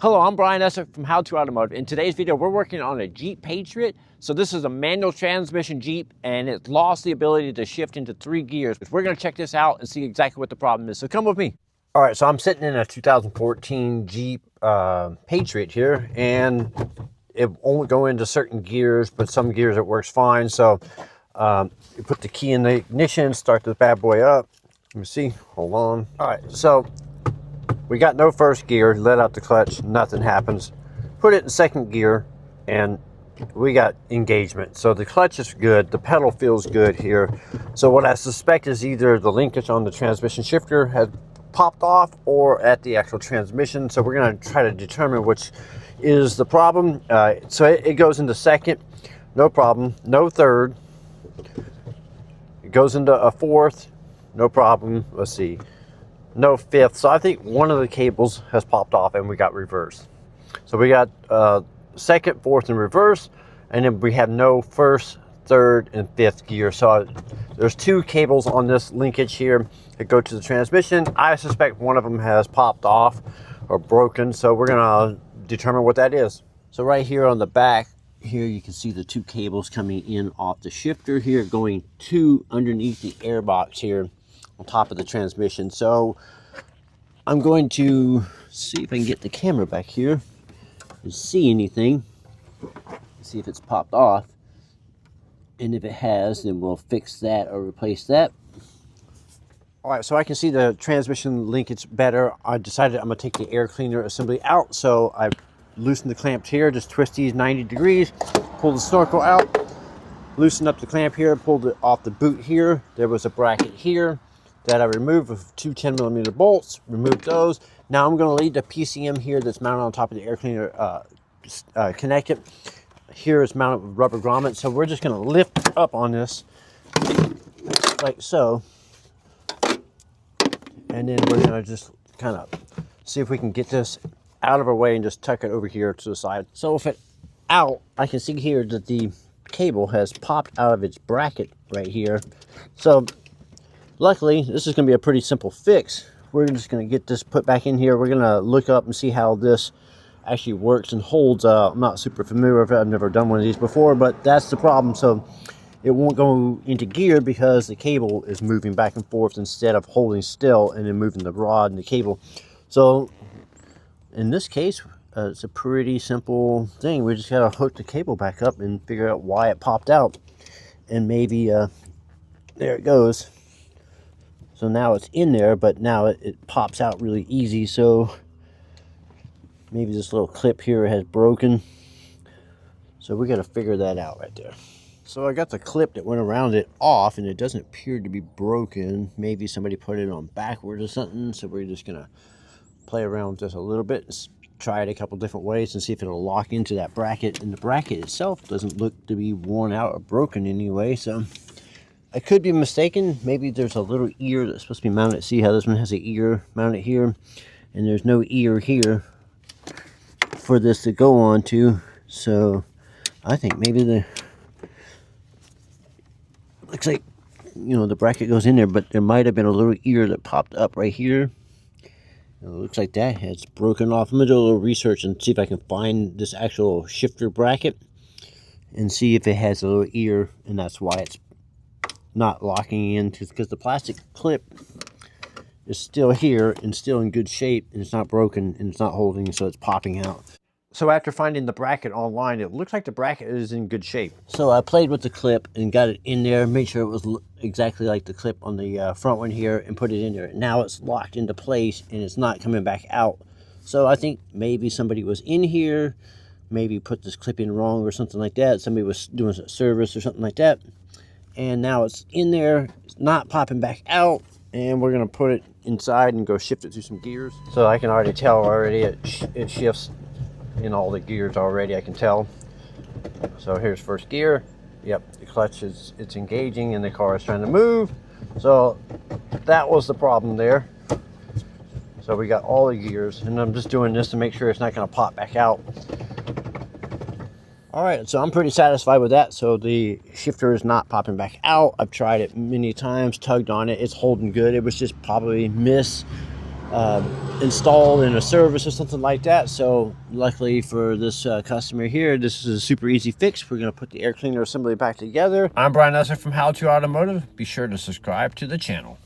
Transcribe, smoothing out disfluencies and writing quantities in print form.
Hello, I'm Brian Esser from How to Automotive. In today's video, we're working on a Jeep Patriot. So this is a manual transmission Jeep, and it lost the ability to shift into 3 gears. We're gonna check this out and see exactly what the problem is. So come with me. All right, so I'm sitting in a 2014 Jeep Patriot here, and it won't go into certain gears, but some gears it works fine. So you put the key in the ignition, start the bad boy up. Let me see, hold on. All right, so we got no first gear, let out the clutch, nothing happens. Put it in second gear and we got engagement. So the clutch is good, the pedal feels good here. So what I suspect is either the linkage on the transmission shifter has popped off or at the actual transmission. So we're gonna try to determine which is the problem. So it goes into second, no problem, no third. It goes into a fourth, no problem, let's see. No fifth. So I think one of the cables has popped off and we got reverse. So we got second, fourth, and reverse, and then we have no first, third, and fifth gear. So there's 2 cables on this linkage here that go to the transmission. I suspect one of them has popped off or broken, so we're gonna determine what that is. So right here on the back here, you can see the 2 cables coming in off the shifter here, going to underneath the air box here on top of the transmission. So I'm going to see if I can get the camera back here and see anything, see if it's popped off, and if it has, then we'll fix that or replace that. All right, so I can see the transmission linkage better. I decided I'm gonna take the air cleaner assembly out, so I loosened the clamps here, just twist these 90 degrees, pull the snorkel out, loosen up the clamp here, pulled it off the boot here. There was a bracket here that I removed with 2 10mm bolts, removed those. Now I'm gonna leave the PCM here that's mounted on top of the air cleaner connected. Here is mounted with rubber grommets. So we're just gonna lift up on this like so. And then we're gonna just kind of see if we can get this out of our way and just tuck it over here to the side. So if it's out, I can see here that the cable has popped out of its bracket right here. So luckily, this is going to be a pretty simple fix. We're just going to get this put back in here. We're going to look up and see how this actually works and holds. I'm not super familiar with it. I've never done one of these before, but that's the problem. So it won't go into gear because the cable is moving back and forth instead of holding still and then moving the rod and the cable. So in this case, it's a pretty simple thing. We just got to hook the cable back up and figure out why it popped out. And maybe, there it goes. So now it's in there, but now it pops out really easy. So maybe this little clip here has broken. So we got to figure that out right there. So I got the clip that went around it off, and it doesn't appear to be broken. Maybe somebody put it on backwards or something. So we're just going to play around with this a little bit. Try it a couple different ways and see if it'll lock into that bracket. And the bracket itself doesn't look to be worn out or broken anyway. So I could be mistaken. Maybe there's a little ear that's supposed to be mounted. See how this one has an ear mounted here, and there's no ear here for this to go on to. So I think maybe the looks like, you know, the bracket goes in there, but there might have been a little ear that popped up right here. It looks like that has broken off. I'm gonna do a little research and see if I can find this actual shifter bracket and see if it has a little ear, and that's why it's not locking in, because the plastic clip is still here and still in good shape, and it's not broken and it's not holding, so it's popping out. So after finding the bracket online, it looks like the bracket is in good shape. So I played with the clip and got it in there, made sure it was exactly like the clip on the front one here, and put it in there. Now it's locked into place and it's not coming back out. So I think maybe somebody was in here, maybe put this clip in wrong or something like that. Somebody was doing a service or something like that. And now it's in there, it's not popping back out, and we're gonna put it inside and go shift it through some gears. So I can already tell already it shifts in all the gears already, I can tell. So here's first gear. Yep, the clutch it's engaging and the car is trying to move. So that was the problem there. So we got all the gears, and I'm just doing this to make sure it's not gonna pop back out. All right, so I'm pretty satisfied with that. So the shifter is not popping back out. I've tried it many times, tugged on it. It's holding good. It was just probably installed in a service or something like that. So luckily for this customer here, this is a super easy fix. We're going to put the air cleaner assembly back together. I'm Brian Esser from How To Automotive. Be sure to subscribe to the channel.